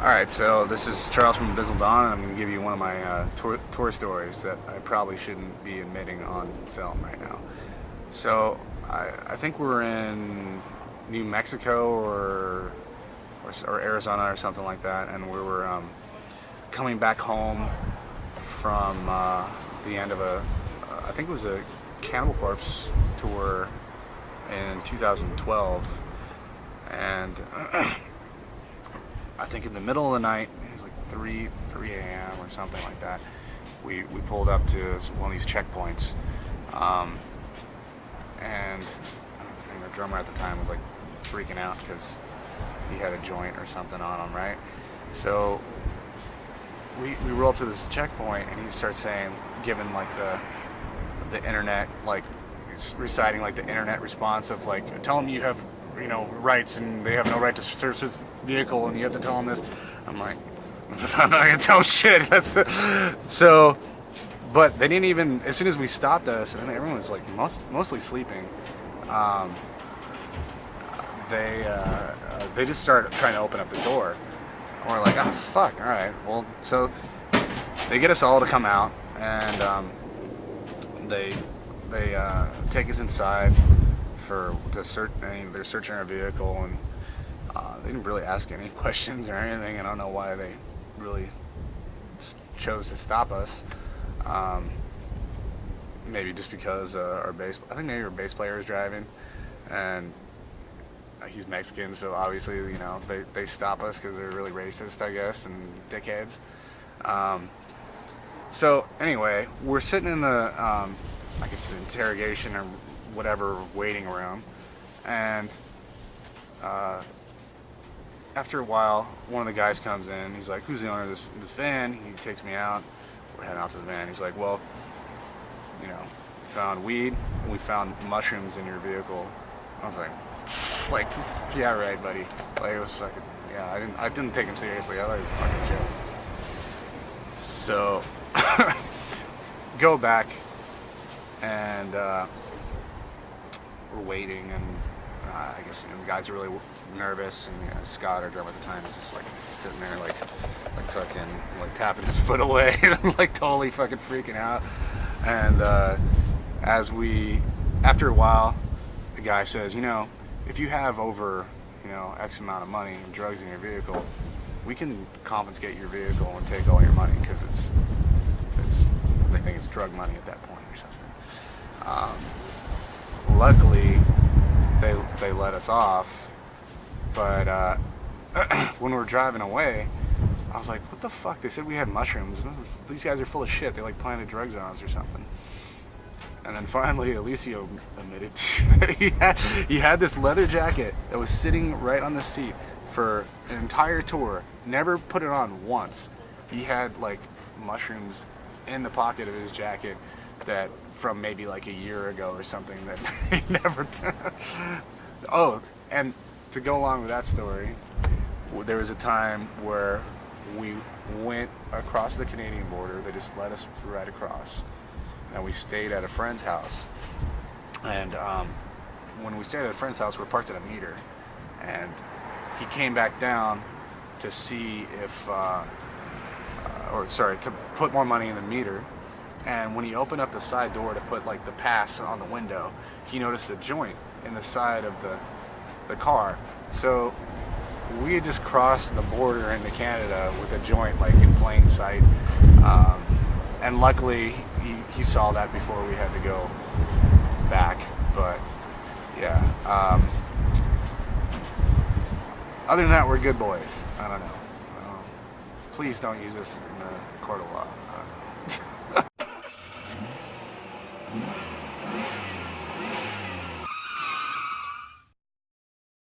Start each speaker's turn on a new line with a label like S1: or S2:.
S1: Alright, so this is Charles from Abysmal Dawn, and I'm going to give you one of my tour stories that I probably shouldn't be admitting on film right now. So, I think we were in New Mexico or Arizona or something like that, and we were coming back home from the end of I think it was a Cannibal Corpse tour in 2012, and I think in the middle of the night, it was like 3 a.m. or something like that, we pulled up to one of these checkpoints, and I think the drummer at the time was like freaking out because he had a joint or something on him, right? So we roll up to this checkpoint, and he starts saying, giving like the internet, like reciting like the internet response of like, tell them you have rights, and they have no right to search this vehicle, and you have to tell them this. I'm like, I'm not gonna tell them shit. So, but they didn't even. As soon as we stopped us, and everyone was like mostly sleeping. They just started trying to open up the door. And we're like, oh fuck, all right. Well, so they get us all to come out, and they take us inside to search. They're searching our vehicle, and they didn't really ask any questions or anything. I don't know why they really chose to stop us. Maybe just because I think maybe our bass player is driving, and he's Mexican, so obviously they stop us because they're really racist, I guess, and dickheads. So anyway, we're sitting in the I guess the interrogation or whatever waiting room, and after a while, one of the guys comes in. He's like, "Who's the owner of this van?" He takes me out. We're heading out to the van. He's like, "Well, we found weed. We found mushrooms in your vehicle." I was like, yeah, right, buddy. Like, it was fucking, yeah. I didn't take him seriously. I thought it was a fucking joke. So go back, and we're waiting, and I guess the guys are really nervous, and Scott, our drummer at the time, is just like sitting there like fucking like tapping his foot away and like totally fucking freaking out. And after a while, the guy says, if you have over X amount of money and drugs in your vehicle, we can confiscate your vehicle and take all your money, because they think it's drug money at that point or something. Luckily, they let us off, but when we were driving away, I was like, what the fuck? They said we had mushrooms. These guys are full of shit. They like planted drugs on us or something. And then finally, Alicio admitted that he had this leather jacket that was sitting right on the seat for an entire tour. Never put it on once. He had like mushrooms in the pocket of his jacket that from maybe like a year ago or something that he never Oh, and to go along with that story, there was a time where we went across the Canadian border. They just let us right across, and we stayed at a friend's house. And when we stayed at a friend's house, we were parked at a meter, and he came back down to see if to put more money in the meter. And when he opened up the side door to put like the pass on the window, he noticed a joint in the side of the car. So we had just crossed the border into Canada with a joint like in plain sight, and luckily he saw that before we had to go back. But yeah, other than that, we're good boys. I don't know. Please don't use this in the court of law.